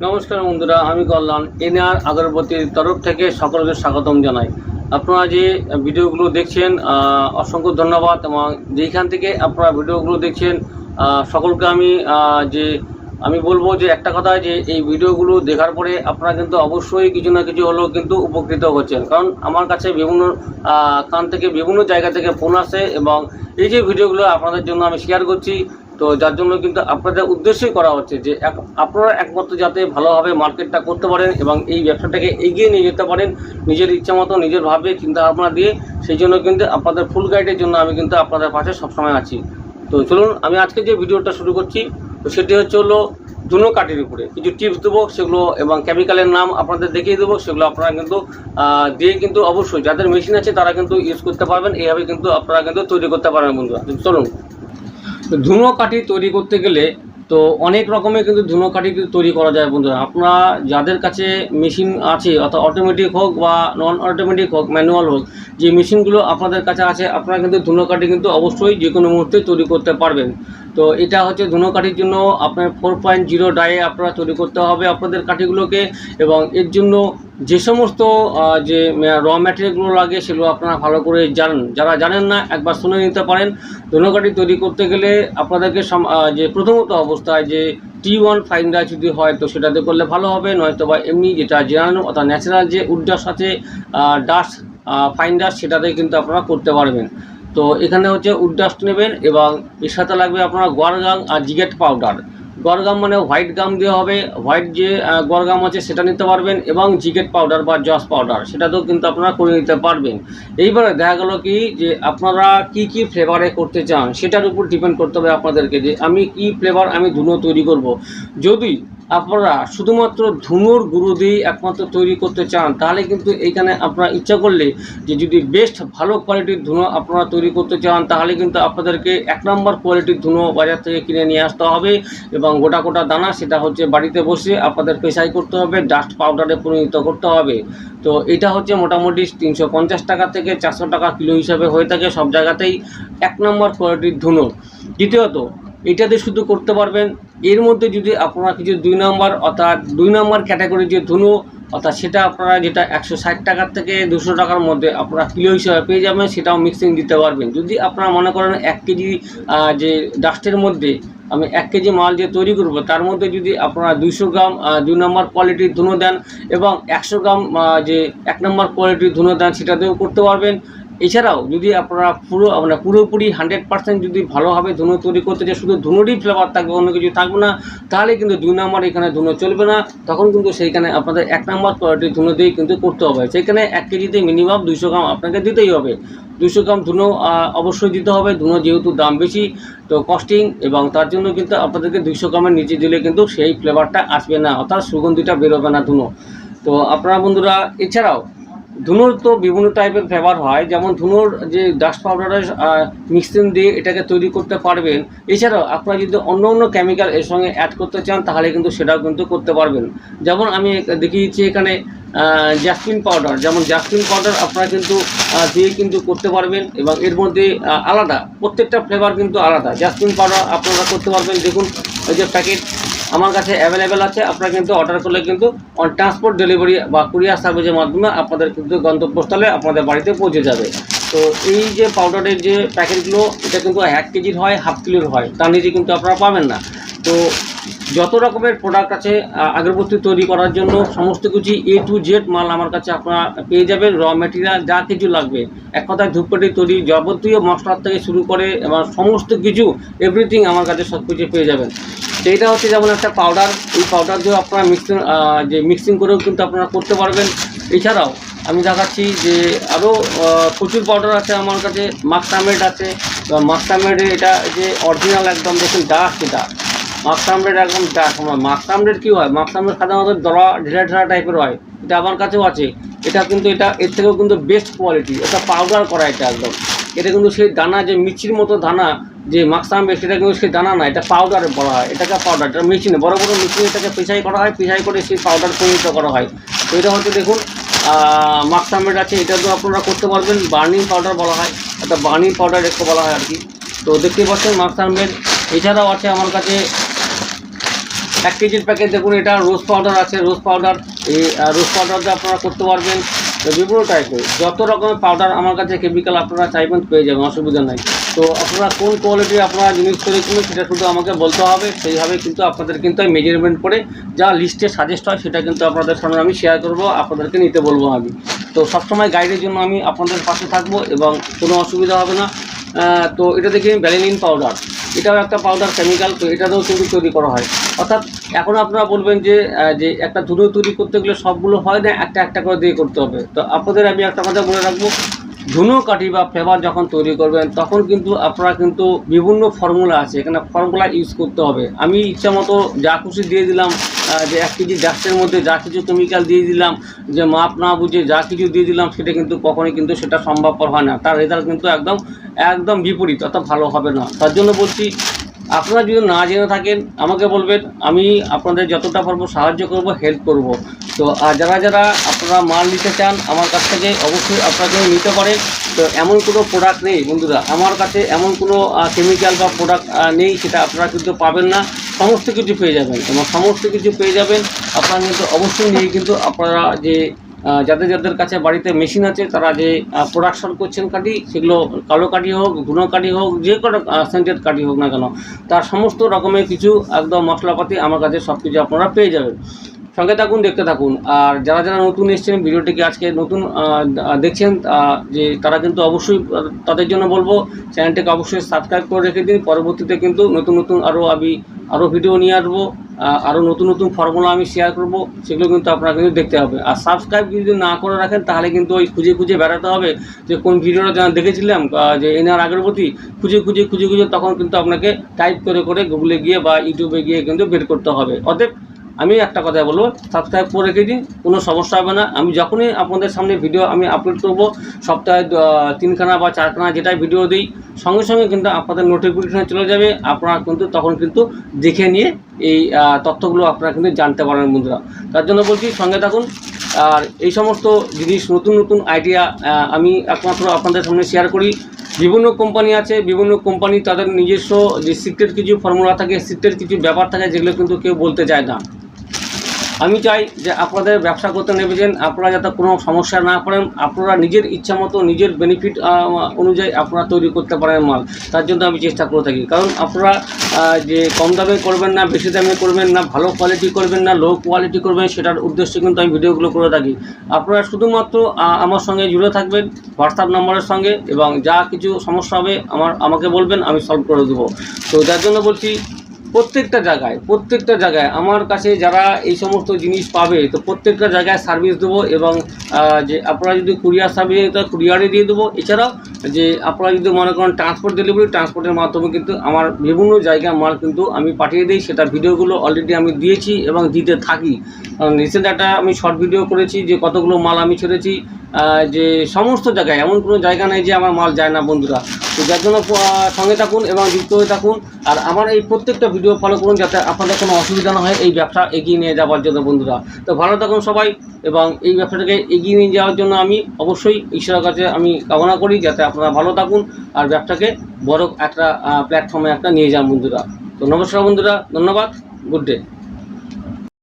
নমস্কার বন্ধুরা, আমি কল্যাণ এনআর আগরবাতির তরফ থেকে সকলকে স্বাগতম জানাই। আপনারা যে ভিডিওগুলো দেখছেন অসংখ্য ধন্যবাদ, এবং যেইখান থেকে আপনারা ভিডিওগুলো দেখছেন সকলকে আমি বলবো যে একটা কথা, যে এই ভিডিওগুলো দেখার পরে আপনারা কিন্তু অবশ্যই কিছু না কিছু হলেও কিন্তু উপকৃত হচ্ছেন। কারণ আমার কাছে বিভিন্ন কান থেকে বিভিন্ন জায়গা থেকে ফোন আসে, এবং এই যে ভিডিওগুলো আপনাদের জন্য আমি শেয়ার করছি, তো যার জন্য কিন্তু আপনাদের উদ্দেশ্যই করা হচ্ছে যে আপনারা একমাত্র যাতে ভালোভাবে মার্কেটটা করতে পারেন এবং এই ব্যবসাটাকে এগিয়ে নিয়ে যেতে পারেন নিজের ইচ্ছা মতো, নিজের ভাবে চিন্তা ভাবনা দিয়ে। সেই জন্য কিন্তু আপনাদের ফুল গাইডের জন্য আমি কিন্তু আপনাদের পাশে সবসময় আছি। তো চলুন আমি আজকে যে ভিডিওটা শুরু করছি, তো সেটি হলো ধুনো কাঠির উপরে কিছু টিপস দেবো সেগুলো, এবং কেমিক্যালের নাম আপনাদের দেখিয়ে দেবো। সেগুলো আপনারা কিন্তু দিয়ে কিন্তু অবশ্যই যাদের মেশিন আছে তারা কিন্তু ইউজ করতে পারবেন। এইভাবে কিন্তু আপনারা কিন্তু তৈরি করতে পারবেন বন্ধুরা। চলুন, ধুনো কাঠি তৈরি করতে গেলে তো অনেক রকমের কিন্তু ধুনো কাঠি তৈরি করা যায় বন্ধুরা। আপনারা যাদের কাছে মেশিন আছে, অর্থাৎ অটোমেটিক হোক বা নন অটোমেটিক হোক, ম্যানুয়াল হোক, যে মেশিনগুলো আপনাদের কাছে আছে, আপনারা কিন্তু ধুনো কাঠি কিন্তু অবশ্যই যে কোনো মুহূর্তে তৈরি করতে পারবেন। তো এটা হচ্ছে ধুনো কাঠির জন্য আপনার 4.0 ডায়ে আপনারা তৈরি করতে হবে আপনাদের কাঠিগুলোকে, এবং এর জন্য যে সমস্ত যে র ম্যাটেরিয়ালগুলো লাগে সেগুলো আপনারা ভালো করে জানেন। যারা জানেন না একবার শুনে নিতে পারেন। ধুনো কাঠি তৈরি করতে গেলে আপনাদেরকে যে প্রথমত অবস্থায় যে T1 ফাইন ডাস্ট যদি হয় তো সেটাতে করলে ভালো হবে, নয়তো বা এমনি যেটা জেনারেল অর্থাৎ ন্যাচারাল যে উড ডাস্ট আছে, ডাস্ট ফাইন ডাস্ট, সেটাতে কিন্তু আপনারা করতে পারবেন। তো এখানে হচ্ছে উড ডাস্ট নেবেন, এবং এর সাথে লাগবে আপনার গোয়ারগাম আর জিগেট পাউডার। গোয়ারগাম মানে হোয়াইট গাম দেওয়া হবে, হোয়াইট যে গোয়ারগাম আছে সেটা নিতে পারবেন, এবং জিগেট পাউডার বা জস পাউডার সেটাতেও কিন্তু আপনারা করে নিতে পারবেন। এইবারে দেখা গেল কি যে আপনারা কি ফ্লেভারে করতে চান সেটার উপর ডিপেন্ড করতে হবে আপনাদেরকে, যে আমি কি ফ্লেভার আমি ধুনো তৈরি করব। যদি আপনারা শুধুমাত্র ধুনোর গুঁড়ো দিয়ে একমাত্র তৈরি করতে চান, তাহলে কিন্তু এইখানে আপনারা ইচ্ছা করলে যে যদি বেস্ট ভালো কোয়ালিটির ধুনো আপনারা তৈরি করতে চান, তাহলে কিন্তু আপনাদেরকে 1 নম্বর কোয়ালিটির ধুনো বাজার থেকে কিনে নিয়ে আসতে হবে, এবং গোটা গোটা দানা সেটা হচ্ছে বাড়িতে বসে আপনাদের পেশাই করতে হবে, ডাস্ট পাউডারে পরিণত করতে হবে। তো এটা হচ্ছে মোটামুটি 350 টাকা থেকে 400 টাকা কিলো হিসাবে হয়ে থাকে সব জায়গাতেই 1 নম্বর কোয়ালিটির ধুনো। দ্বিতীয়ত এটাতে শুধু করতে পারবেন। এর মধ্যে যদি আপনারা কিছু 2 নম্বর অর্থাৎ 2 নম্বর ক্যাটাগরির যে ধুনো, অর্থাৎ সেটা আপনারা যেটা 160 টাকার থেকে 200 টাকার মধ্যে আপনারা কিলো হিসাবে পেয়ে যাবেন, সেটাও মিক্সিং দিতে পারবেন। যদি আপনারা মনে করেন 1 কেজি যে ডাস্টের মধ্যে আমি 1 কেজি মাল যে তৈরি করব, তার মধ্যে যদি আপনারা 200 গ্রাম 2 নম্বর কোয়ালিটির ধুনো দেন, এবং 100 গ্রাম যে 1 নম্বর কোয়ালিটির ধুনো দেন, সেটাতেও করতে পারবেন। এছাড়াও যদি আপনারা পুরোপুরি 100% যদি ভালোভাবে ধুনো তৈরি করতে চাই, শুধু ধুনোরই ফ্লেভার থাকবে, অন্য কিছু থাকবে না, তাহলে কিন্তু 2 নম্বর এখানে ধুনো চলবে না। তখন কিন্তু সেইখানে আপনাদের 1 নম্বর কোয়ালিটির ধুনো দিয়েই কিন্তু করতে হবে। সেইখানে 1 কেজিতে মিনিমাম 200 গ্রাম আপনাকে দিতেই হবে। 200 গ্রাম ধুনো অবশ্যই দিতে হবে। ধুনো যেহেতু দাম বেশি, তো কস্টিং, এবং তার জন্য কিন্তু আপনাদেরকে 200 গ্রামের নিচে দিলে কিন্তু সেই ফ্লেভারটা আসবে না, অর্থাৎ সুগন্ধিটা বেরোবে না ধুনো। তো আপনারা বন্ধুরা, এছাড়াও ধুনোর তো বিভিন্ন টাইপের ফ্লেভার হয়, যেমন ধুনোর যে ডাস্ট পাউডারের মিক্সিং দিয়ে এটাকে তৈরি করতে পারবেন। এছাড়াও আপনারা যদি অন্য কেমিক্যাল এর সঙ্গে অ্যাড করতে চান, তাহলে কিন্তু সেটাও কিন্তু করতে পারবেন। যেমন আমি দেখিয়েছি এখানে জ্যাসমিন পাউডার, যেমন জ্যাসমিন পাউডার আপনারা কিন্তু দিয়ে কিন্তু করতে পারবেন, এবং এর মধ্যে আলাদা প্রত্যেকটা ফ্লেভার কিন্তু আলাদা। জ্যাসমিন পাউডার আপনারা করতে পারবেন। দেখুন ওই যে প্যাকেট আমার কাছে অ্যাভেলেবেল আছে, আপনারা কিন্তু অর্ডার করলে কিন্তু অন ট্রান্সপোর্ট ডেলিভারি বা কুরিয়ার সার্ভিসের মাধ্যমে আপনাদের কিন্তু গন্তব্যস্থলে আপনাদের বাড়িতে পৌঁছে যাবে। তো এই যে পাউডারের যে প্যাকেটগুলো, এটা কিন্তু 1 কেজির হয়, হাফ কিলোর হয়, তার নিচে কিন্তু আপনারা পাবেন না। তো যত রকমের প্রোডাক্ট আছে আগরবাতি তৈরি করার জন্য, সমস্ত কিছু A to Z মাল আমার কাছে আপনারা পেয়ে যাবেন। র ম্যাটেরিয়াল যা কিছু লাগবে, এক কথায় ধূপকাঠি তৈরি যাবতীয় মশলার থেকে শুরু করে এবং সমস্ত কিছু এভরিথিং আমার কাছে সব কিছু পেয়ে যাবেন। সেইটা হচ্ছে যেমন একটা পাউডার, এই পাউডার দিয়ে আপনারা মিক্সিং করেও কিন্তু আপনারা করতে পারবেন। এছাড়াও আমি দেখাচ্ছি যে আরও প্রচুর পাউডার আছে আমার কাছে। মাস্টারমেড আছে, মাস্টারমেডের এটা যে অরিজিনাল একদম দেখুন ডাস্ট, এটা মাস্টারমেড একদম ডাস্ট। মাস্টারমেড কী হয়, মাস্টারমেড সাধারণত ঢেলা টাইপের হয়, এটা আমার কাছেও আছে। এটা কিন্তু এর থেকেও কিন্তু বেস্ট কোয়ালিটি, এটা পাউডার করা, এটা একদম। এটা কিন্তু সেই দানা যে মিচির মতো দানা যে মাস্টারমেড, সেটা কিন্তু সেই দানা না, এটা পাউডারে বলা হয়। এটাকে পাউডার, এটা মেশিনে বড় বড় মেশিনে এটাকে পেশাই করা হয়, পেশাই করে সেই পাউডার পরিণত করা হয়। তো এটা হচ্ছে দেখুন মাস্টারমেড আছে, এটা তো আপনারা করতে পারবেন। বার্নিং পাউডার বলা হয়, এটা বার্নিং পাউডার একটু বলা হয় আর কি। তো দেখতে পাচ্ছেন মাস্টারমেড। এছাড়াও আছে আমার কাছে 1 কেজির প্যাকেট দেখুন, এটা রোজ পাউডার আছে, রোজ পাউডার, এই রোজ পাউডার দিয়ে আপনারা করতে পারবেন। তো বিভিন্ন টাইপের যত রকমের পাউডার আমার কাছে কেমিক্যাল আপনারা চাইবেন পেয়ে যাবেন, অসুবিধা নাই। তো আপনারা কোন কোয়ালিটির আপনারা জিনিস তৈরি করবেন সেটা শুধু আমাকে বলতে হবে, সেইভাবে কিন্তু আপনাদের কিন্তু আমি মেজারমেন্ট করে যা লিস্টে সাজেস্ট হয় সেটা কিন্তু আপনাদের সামনে আমি শেয়ার করব, আপনাদেরকে নিতে বলবো আমি। তো সবসময় গাইডের জন্য আমি আপনাদের পাশে থাকবো এবং কোনো অসুবিধা হবে না। তো এটা দেখি ভ্যালিন পাউডার, এটাও একটা পাউডার কেমিক্যাল, তো এটাতেও কিন্তু তৈরি করা হয়। অর্থাৎ এখন আপনারা বলবেন যে একটা ধুনো তৈরি করতে গেলে সবগুলো হয় না, একটা একটা করে দিয়ে করতে হবে। তো আপনাদের আমি একটা কথা বলে রাখবো, ধুনো কাঠি বা ফ্লেভার যখন তৈরি করবেন তখন কিন্তু আপনারা কিন্তু বিভিন্ন ফর্মুলা আছে, এখানে ফর্মুলা ইউজ করতে হবে। আমি ইচ্ছা মতো যা খুশি দিয়ে দিলাম, যে 1 কেজি ডাস্টের মধ্যে যা কিছু কেমিক্যাল দিয়ে দিলাম, যে মাপ না বুঝে যা কিছু দিয়ে দিলাম, সেটা কিন্তু কখনোই কিন্তু সেটা সম্ভবপর হয় না, তার রেজাল্ট কিন্তু একদম বিপরীত, অর্থাৎ ভালো হবে না। তার জন্য বলছি, আপনারা যদি না জেনে থাকেন আমাকে বলবেন, আমি আপনাদের যতটা পারবো সাহায্য করব, হেল্প করব। তো আর যারা আপনারা মাল নিতে চান আমার কাছ থেকে অবশ্যই আপনারা নিতে পারেন। তো এমন কোনো প্রোডাক্ট নেই বন্ধুরা, আমার কাছে এমন কোনো কেমিক্যাল বা প্রোডাক্ট নেই সেটা আপনারা কিন্তু পাবেন না, সমস্ত কিছু পেয়ে যাবেন এবং সমস্ত কিছু পেয়ে যাবেন আপনারা কিন্তু অবশ্যই নিয়ে কিন্তু আপনারা যে যাদের কাছে বাড়িতে মেশিন আছে তারা যে প্রোডাকশন করছেন কাঠি, সেগুলো কালো কাঠি হোক, ধুনো কাঠি হোক, যে কোনো সেন্টেড কাঠি হোক না কেন, তার সমস্ত রকমের কিছু একদম মশলাপাতি আমার কাছে সব কিছু আপনারা পেয়ে যাবেন। সঙ্গে থাকুন, দেখতে থাকুন। আর যারা নতুন এসেছেন ভিডিওটিকে আজকে নতুন দেখছেন, যে তারা কিন্তু অবশ্যই তাদের জন্য বলবো চ্যানেলটিকে অবশ্যই সাবস্ক্রাইব করে রেখে দিন। পরবর্তীতে কিন্তু নতুন আরও ভিডিও নিয়ে আসবো, আরও নতুন ফর্মুলা আমি শেয়ার করব, সেগুলো কিন্তু আপনারা কিন্তু দেখতে হবে। আর সাবস্ক্রাইব যদি না করে রাখেন তাহলে কিন্তু ওই খুঁজে বেড়াতে হবে যে কোন ভিডিওটা দেখেছিলাম, যে এনার আগরবাতি খুঁজে তখন কিন্তু আপনাকে টাইপ করে গুগলে গিয়ে বা ইউটিউবে গিয়ে কিন্তু বের করতে হবে। অতএব আমি একটা কথা বলবো, সাবস্ক্রাইব করে রেখে দিন, কোনো সমস্যা হবে না। আমি যখনই আপনাদের সামনে ভিডিও আমি আপলোড করব, সপ্তাহে 3খানা বা 4খানা যেটাই ভিডিও দিই, সঙ্গে কিন্তু আপনাদের নোটিফিকেশন চলে যাবে, আপনারা কিন্তু তখন কিন্তু দেখে নিয়ে এই তথ্যগুলো আপনারা কিন্তু জানতে পারেন বন্ধুরা। তার জন্য বলছি সঙ্গে থাকুন। আর এই সমস্ত জিনিস নতুন আইডিয়া আমি একমাত্র আপনাদের সামনে শেয়ার করি। বিভিন্ন কোম্পানি আছে, বিভিন্ন কোম্পানি তাদের নিজস্ব যে সিক্রেট কিছু ফর্মুলা থাকে, সিক্রেট কিছু ব্যাপার থাকে, যেগুলো কিন্তু কেউ বলতে চায় না। আমি চাই যে আপনাদের ব্যবসা করতে নেবেছেন আপনারা যাতে কোনো সমস্যা না পড়েন, আপনারা নিজের ইচ্ছা মতো নিজের বেনিফিট অনুযায়ী আপনারা তৈরি করতে পারেন মাল, তার জন্য আমি চেষ্টা করে থাকি। কারণ আপনারা যে কম দামে করবেন না, বেশি দামে করবেন না, ভালো কোয়ালিটি করবেন না, লো কোয়ালিটি করবেন, সেটার উদ্দেশ্যে কিন্তু আমি ভিডিওগুলো করে থাকি। আপনারা শুধুমাত্র আমার সঙ্গে জুড়ে থাকবেন হোয়াটসঅ্যাপ নম্বরের সঙ্গে, এবং যা কিছু সমস্যা হবে আমাকে বলবেন, আমি সলভ করে দেবো। তো যার জন্য বলছি, প্রত্যেকটা জায়গায় আমার কাছে যারা এই সমস্ত জিনিস পাবে, তো প্রত্যেকটা জায়গায় সার্ভিস দেবো, এবং যে আপনারা যদি কুরিয়ার সার্ভিস কুরিয়ারে দিয়ে দেবো। এছাড়াও যে আপনারা যদি মনে করেন ট্রান্সপোর্টের মাধ্যমে কিন্তু আমার বিভিন্ন জায়গায় মাল কিন্তু আমি পাঠিয়ে দিই, সেটা ভিডিওগুলো অলরেডি আমি দিয়েছি এবং দিতে থাকি। কারণ রিসেন্ট একটা আমি শর্ট ভিডিও করেছি যে কতগুলো মাল আমি ছেড়েছি, যে সমস্ত জায়গায় এমন কোনো জায়গা নেই যে আমার মাল যায় না বন্ধুরা। তো যার জন্য সঙ্গে থাকুন এবং যুক্ত হয়ে থাকুন, আর আমার এই প্রত্যেকটা ভিডিও ফলো করুন যাতে আপনাদের কোনো অসুবিধা না হয় এই ব্যবসা এগিয়ে নিয়ে যাওয়ার জন্য বন্ধুরা। তো ভালো থাকুন সবাই, এবং এই ব্যবসাটাকে এগিয়ে নিয়ে যাওয়ার জন্য আমি অবশ্যই ঈশ্বরের কাছে আমি কামনা করি যাতে আপনারা ভালো থাকুন আর ব্যবসাকে বড় একটা প্ল্যাটফর্মে একটা নিয়ে যান বন্ধুরা। তো নমস্কার বন্ধুরা, ধন্যবাদ, গুড ডে।